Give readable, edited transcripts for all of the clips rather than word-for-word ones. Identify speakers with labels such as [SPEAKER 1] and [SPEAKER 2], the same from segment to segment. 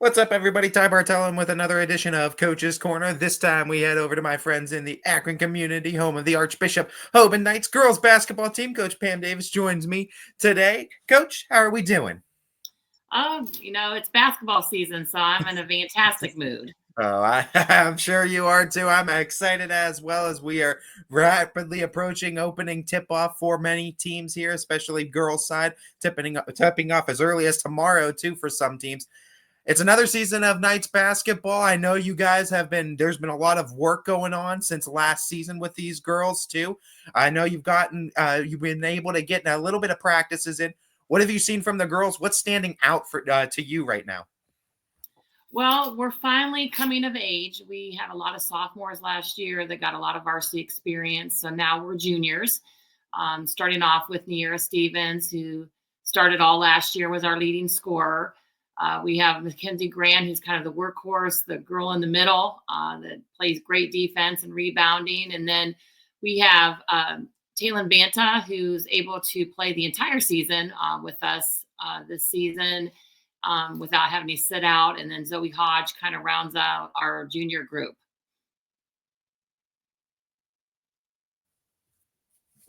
[SPEAKER 1] What's up, everybody? Ty Bartellin with another edition of Coach's Corner. This time we head over to my friends in the Akron community, home of the Archbishop Hoban Knights girls basketball team. Coach Pam Davis joins me today. Coach, how are we doing?
[SPEAKER 2] Oh, it's basketball season, so I'm in a fantastic mood.
[SPEAKER 1] I'm sure you are too. I'm excited as well as we are rapidly approaching opening tip-off for many teams here, especially girls' side, tipping off as early as tomorrow too for some teams. It's another season of Knights basketball. I know you guys there's been a lot of work going on since last season with these girls too. I know you've been able to get a little bit of practices in. What have you seen from the girls? What's standing out to you right now?
[SPEAKER 2] Well, we're finally coming of age. We had a lot of sophomores last year that got a lot of varsity experience. So now we're juniors, starting off with Niera Stevens, who started all last year, was our leading scorer. We have Mackenzie Grant, who's kind of the workhorse, the girl in the middle that plays great defense and rebounding. And then we have Taylon Banta, who's able to play the entire season with us this season without having to sit out. And then Zoe Hodge kind of rounds out our junior group.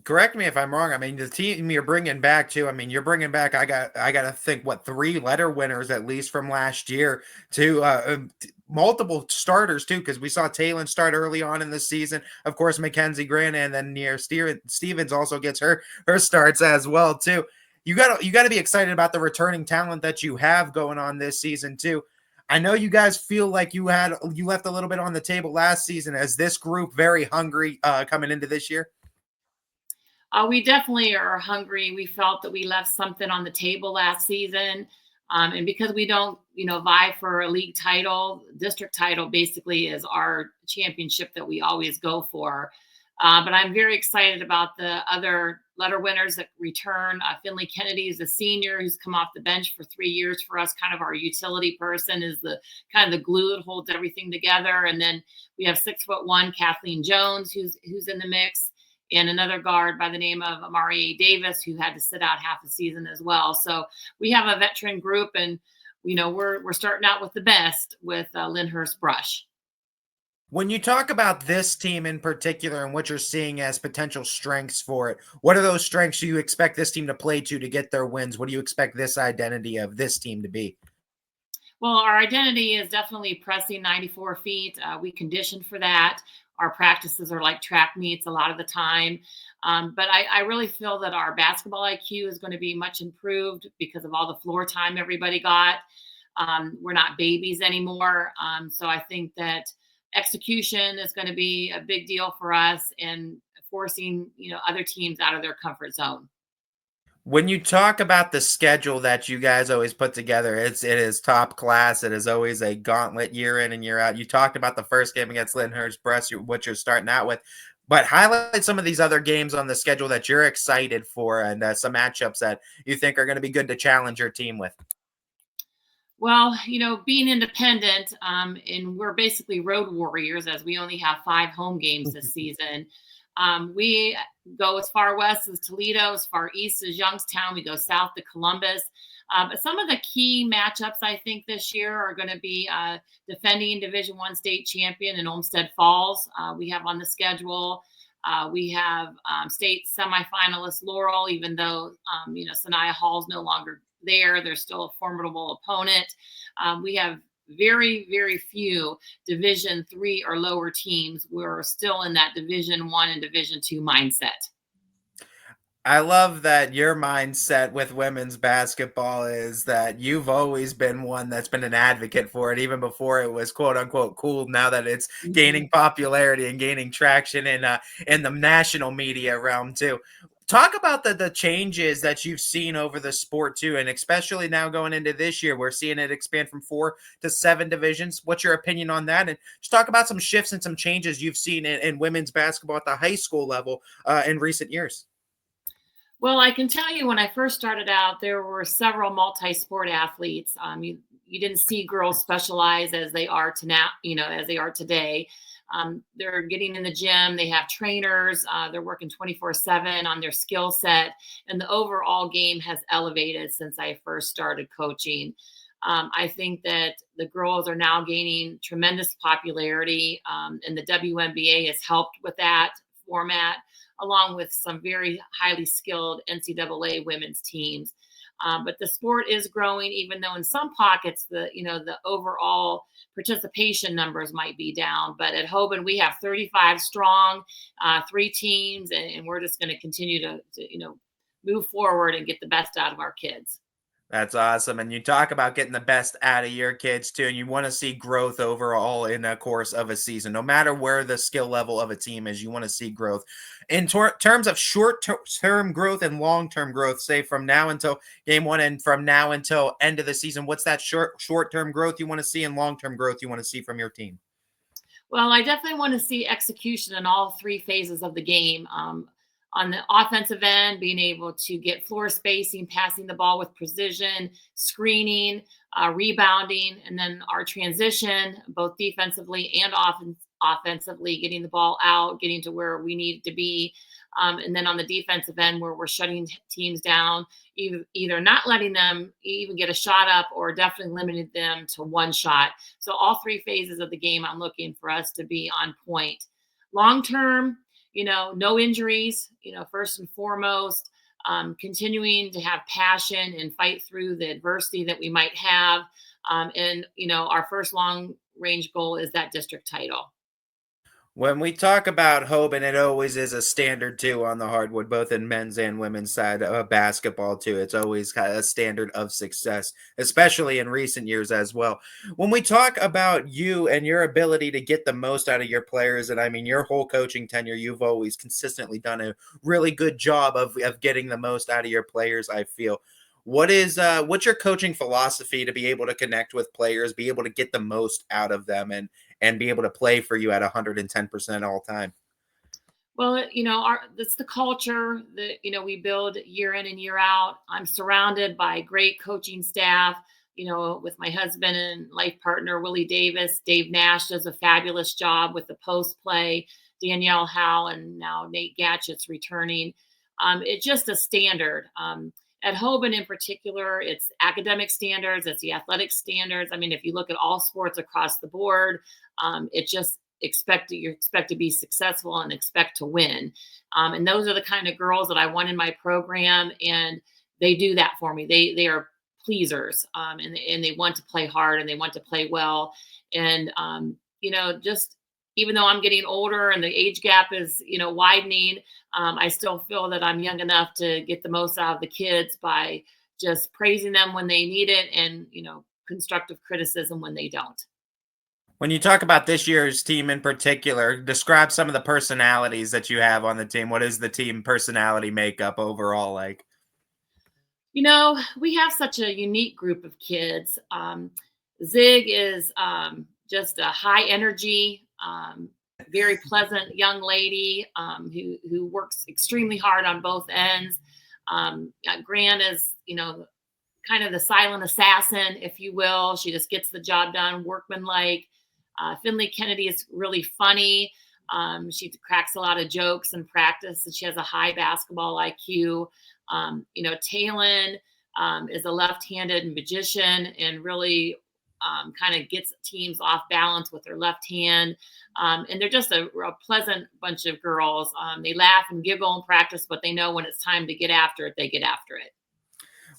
[SPEAKER 1] Correct me if I'm wrong. I mean, the team you're bringing back too. I mean, you're bringing back. I got to think what three letter winners at least from last year to multiple starters too, because we saw Taylor start early on in the season. Of course, Mackenzie Grant and then near Stevens also gets her starts as well too. You got to be excited about the returning talent that you have going on this season too. I know you guys feel like you left a little bit on the table last season. As this group very hungry coming into this year?
[SPEAKER 2] We definitely are hungry. We felt that we left something on the table last season. And because we don't, vie for a league title, district title basically is our championship that we always go for. But I'm very excited about the other letter winners that return. Finley Kennedy is a senior who's come off the bench for 3 years for us, kind of our utility person, is the kind of the glue that holds everything together. And then we have 6'1" Kathleen Jones, who's in the mix, and another guard by the name of Amari Davis, who had to sit out half the season as well. So we have a veteran group, and we're starting out with the best with Lyndhurst Brush.
[SPEAKER 1] When you talk about this team in particular and what you're seeing as potential strengths for it, what are those strengths you expect this team to play to get their wins? What do you expect this identity of this team to be?
[SPEAKER 2] Well, our identity is definitely pressing 94 feet. We conditioned for that. Our practices are like track meets a lot of the time. But I really feel that our basketball IQ is going to be much improved because of all the floor time everybody got. We're not babies anymore. So I think that execution is going to be a big deal for us and forcing, other teams out of their comfort zone.
[SPEAKER 1] When you talk about the schedule that you guys always put together, it is top class. It is always a gauntlet year in and year out. You talked about the first game against Lyndhurst Brush, what you're starting out with, but highlight some of these other games on the schedule that you're excited for and some matchups that you think are going to be good to challenge your team with.
[SPEAKER 2] Well, being independent, and we're basically road warriors as we only have 5 home games this season. We go as far west as Toledo, as far east as Youngstown. We go south to Columbus. But some of the key matchups I think this year are going to be defending Division I state champion in Olmsted Falls. We have on the schedule. We have state semifinalist Laurel, even though Sanaya Hall's no longer there. They're still a formidable opponent. We have very, very few Division III or lower teams. We're still in that Division I and Division II mindset.
[SPEAKER 1] I love that your mindset with women's basketball is that you've always been one that's been an advocate for it, even before it was quote unquote cool. Now that it's
[SPEAKER 2] Mhm.
[SPEAKER 1] gaining popularity and gaining traction in the national media realm too. Talk about the changes that you've seen over the sport too, and especially now going into this year, we're seeing it expand from 4 to 7 divisions. What's your opinion on that? And just talk about some shifts and some changes you've seen in women's basketball at the high school level in recent years.
[SPEAKER 2] Well, I can tell you when I first started out, there were several multi-sport athletes. You didn't see girls specialize as they are to now, as they are today. They're getting in the gym. They have trainers. They're working 24/7 on their skill set. And the overall game has elevated since I first started coaching. I think that the girls are now gaining tremendous popularity, and the WNBA has helped with that format, along with some very highly skilled NCAA women's teams. But the sport is growing, even though in some pockets the overall participation numbers might be down. But at Hoban, we have 35 strong, three teams, and we're just going to continue to move forward and get the best out of our kids.
[SPEAKER 1] That's awesome. And you talk about getting the best out of your kids too, and you want to see growth overall in the course of a season. No matter where the skill level of a team is, you want to see growth. In terms of short-term growth and long-term growth, say from now until game one and from now until end of the season, what's that short-term growth you want to see and long-term growth you want to see from your team?
[SPEAKER 2] Well, I definitely want to see execution in all three phases of the game. On the offensive end, being able to get floor spacing, passing the ball with precision, screening, rebounding, and then our transition, both defensively and offensively, getting the ball out, getting to where we need it to be. And then on the defensive end, where we're shutting teams down, either not letting them even get a shot up or definitely limiting them to one shot. So all three phases of the game, I'm looking for us to be on point. Long term, no injuries, first and foremost, continuing to have passion and fight through the adversity that we might have. And our first long range goal is that district title.
[SPEAKER 1] When we talk about Hoban, it always is a standard too on the hardwood, both in men's and women's side of basketball too. It's always kind of a standard of success, especially in recent years as well. When we talk about you and your ability to get the most out of your players, and I mean your whole coaching tenure, you've always consistently done a really good job of getting the most out of your players, I feel. What's your coaching philosophy to be able to connect with players, be able to get the most out of them and be able to play for you at 110% all time?
[SPEAKER 2] Well, that's the culture that we build year in and year out. I'm surrounded by great coaching staff. With my husband and life partner Willie Davis, Dave Nash does a fabulous job with the post play. Danielle Howe and now Nate Gatchett's returning. It's just a standard. At Hoban in particular, it's academic standards, it's the athletic standards. I mean, if you look at all sports across the board, it just you expect to be successful and expect to win. And those are the kind of girls that I want in my program, and they do that for me. They are pleasers, and they want to play hard and they want to play well. And just even though I'm getting older and the age gap is widening, I still feel that I'm young enough to get the most out of the kids by just praising them when they need it, and constructive criticism when they don't.
[SPEAKER 1] When you talk about this year's team in particular, describe some of the personalities that you have on the team. What is the team personality makeup overall like?
[SPEAKER 2] We have such a unique group of kids. Zig is just a high energy, very pleasant young lady, who works extremely hard on both ends. Gran is, kind of the silent assassin, if you will. She just gets the job done, workmanlike. Finley Kennedy is really funny. She cracks a lot of jokes in practice, and she has a high basketball IQ. Talon is a left-handed magician and really kind of gets teams off balance with her left hand. And they're just a pleasant bunch of girls. They laugh and giggle in practice, but they know when it's time to get after it, they get after it.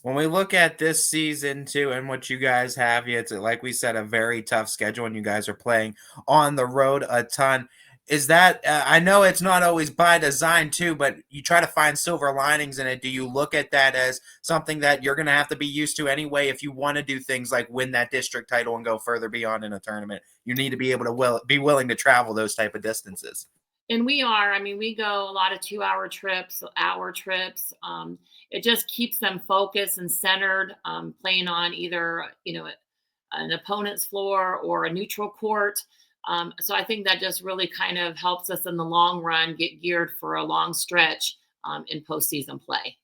[SPEAKER 1] When we look at this season too and what you guys have, yeah, it's like we said, a very tough schedule, and you guys are playing on the road a ton. Is that I know it's not always by design too, but you try to find silver linings in it. Do you look at that as something that you're going to have to be used to anyway if you want to do things like win that district title and go further beyond in a tournament? You need to be able to be willing to travel those type of distances.
[SPEAKER 2] And we are. I mean, we go a lot of 2 hour trips, hour trips. It just keeps them focused and centered, playing on either, an opponent's floor or a neutral court. So I think that just really kind of helps us in the long run get geared for a long stretch in postseason play.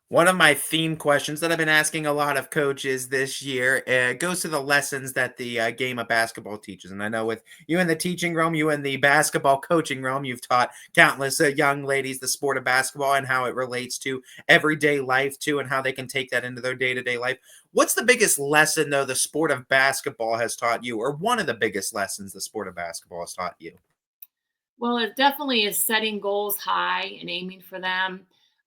[SPEAKER 1] One of my theme questions that I've been asking a lot of coaches this year goes to the lessons that the game of basketball teaches. And I know with you in the teaching realm, you in the basketball coaching realm, you've taught countless young ladies the sport of basketball and how it relates to everyday life too, and how they can take that into their day to day life. What's the biggest lesson, though, the sport of basketball has taught you, or one of the biggest lessons the sport of basketball has taught you?
[SPEAKER 2] Well, it definitely is setting goals high and aiming for them,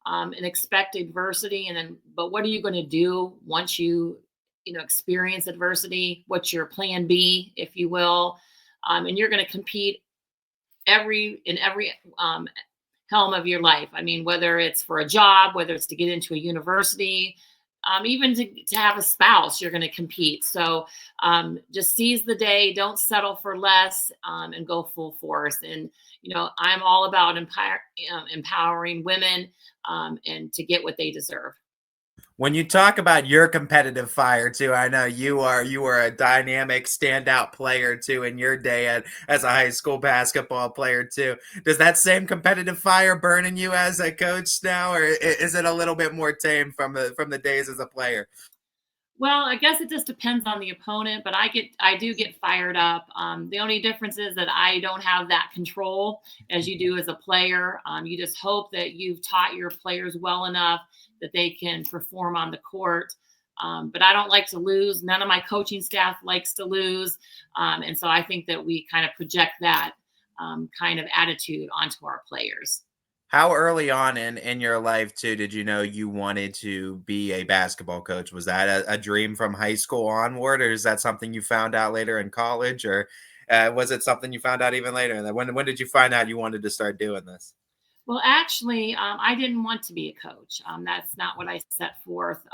[SPEAKER 2] and expect adversity. And then, but what are you going to do once experience adversity? What's your plan B, if you will? And you're going to compete every helm of your life. I mean, whether it's for a job, whether it's to get into a university, even to have a spouse, you're going to compete. So just seize the day, don't settle for less, and go full force. And, I'm all about empowering women, and to get what they deserve.
[SPEAKER 1] When you talk about your competitive fire too, I know you are a dynamic standout player too in your day as a high school basketball player too. Does that same competitive fire burn in you as a coach now, or is it a little bit more tame from the days as a player?
[SPEAKER 2] Well, I guess it just depends on the opponent, but I do get fired up. The only difference is that I don't have that control as you do as a player. You just hope that you've taught your players well enough that they can perform on the court. But I don't like to lose. None of my coaching staff likes to lose, and so I think that we kind of project that kind of attitude onto our players.
[SPEAKER 1] How early on in your life too did you know you wanted to be a basketball coach? Was that a dream from high school onward, or is that something you found out later in college, or was it something you found out even later? And then when did you find out you wanted to start doing this?
[SPEAKER 2] Well, actually, I didn't want to be a coach. That's not what I set forth.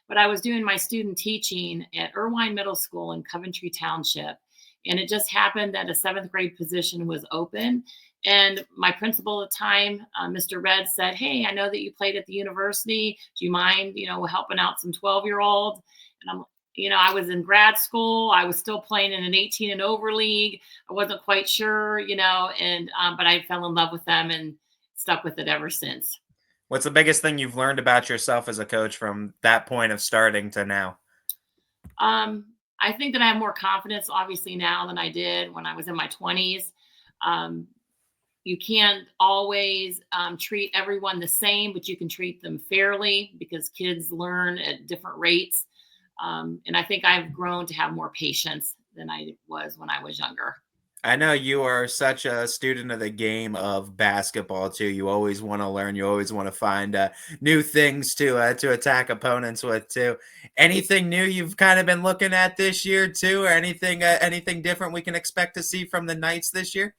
[SPEAKER 2] But I was doing my student teaching at Irvine Middle School in Coventry Township. And it just happened that a seventh grade position was open. And my principal at the time, Mr. Red, said, "Hey, I know that you played at the university. Do you mind, helping out some 12-year-olds?" And I was in grad school. I was still playing in an 18 and over league. I wasn't quite sure, and but I fell in love with them and stuck with it ever since.
[SPEAKER 1] What's the biggest thing you've learned about yourself as a coach from that point of starting to now?
[SPEAKER 2] I think that I have more confidence, obviously, now than I did when I was in my 20s. Um, you can't always treat everyone the same, but you can treat them fairly because kids learn at different rates. And I think I've grown to have more patience than I was when I was younger.
[SPEAKER 1] I know you are such a student of the game of basketball too. You always want to learn. You always want to find new things to attack opponents with too. Anything new you've kind of been looking at this year too, or anything different we can expect to see from the Knights this year?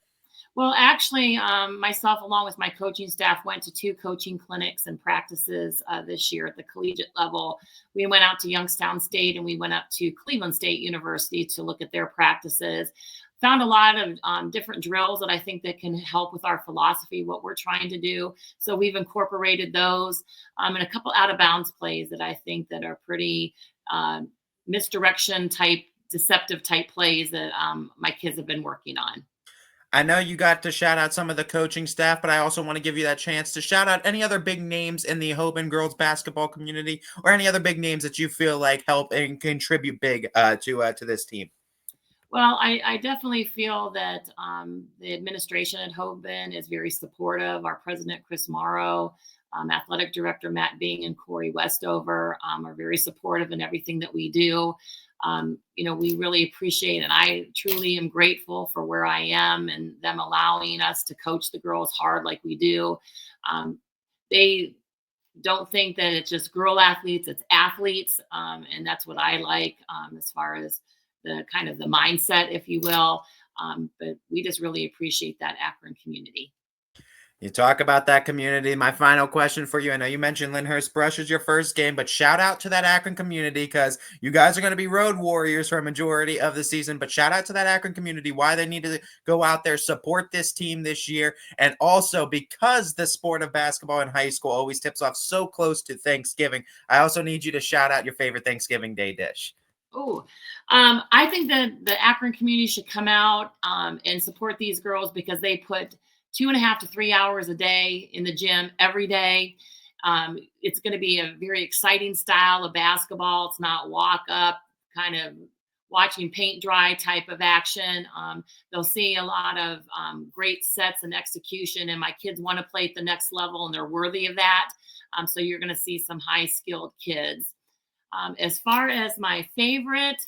[SPEAKER 2] Well, actually, myself, along with my coaching staff, went to two coaching clinics and practices this year at the collegiate level. We went out to Youngstown State and we went up to Cleveland State University to look at their practices. Found a lot of different drills that I think that can help with our philosophy, what we're trying to do. So we've incorporated those, and a couple out of bounds plays that I think that are pretty misdirection type, deceptive type plays that my kids have been working on.
[SPEAKER 1] I know you got to shout out some of the coaching staff, but I also want to give you that chance to shout out any other big names in the Hoban girls basketball community, or any other big names that you feel like help and contribute big to this team.
[SPEAKER 2] Well, I definitely feel that the administration at Hoban is very supportive. Our president, Chris Morrow, athletic director, Matt Bing, and Corey Westover are very supportive in everything that we do. We really appreciate, and I truly am grateful for where I am and them allowing us to coach the girls hard like we do. They don't think that it's just girl athletes, it's athletes. And that's what I like, as far as the kind of the mindset, if you will. But we just really appreciate that Akron community.
[SPEAKER 1] You talk about that community. My final question for you. I know you mentioned Lyndhurst Brush is your first game, but shout out to that Akron community because you guys are going to be road warriors for a majority of the season. But shout out to that Akron community, why they need to go out there, support this team this year. And also because the sport of basketball in high school always tips off so close to Thanksgiving, I also need you to shout out your favorite Thanksgiving Day dish.
[SPEAKER 2] Oh, I think that the Akron community should come out and support these girls because they put 2.5 to 3 hours a day in the gym every day. It's going to be a very exciting style of basketball. It's not walk up, kind of watching paint dry type of action. They'll see a lot of great sets and execution, and my kids want to play at the next level, and they're worthy of that. So you're going to see some high skilled kids. As far as my favorite,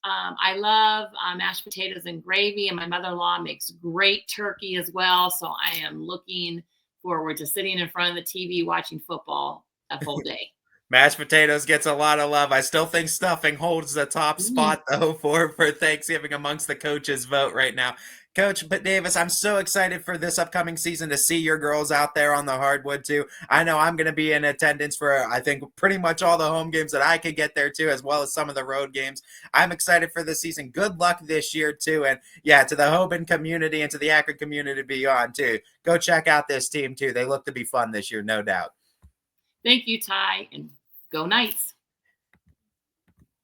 [SPEAKER 2] I love mashed potatoes and gravy, and my mother-in-law makes great turkey as well. So I am looking forward to sitting in front of the TV watching football a whole day.
[SPEAKER 1] Mashed potatoes gets a lot of love. I still think stuffing holds the top
[SPEAKER 2] Mm.
[SPEAKER 1] spot though for Thanksgiving amongst the coaches' vote right now. Coach but Davis, I'm so excited for this upcoming season to see your girls out there on the hardwood too. I know I'm going to be in attendance for I think pretty much all the home games that I could get there too, as well as some of the road games. I'm excited for this season. Good luck this year too, and yeah, to the Hoban community and to the Akron community beyond too. Go check out this team too. They look to be fun this year, no doubt.
[SPEAKER 2] Thank you, Ty, and go Knights.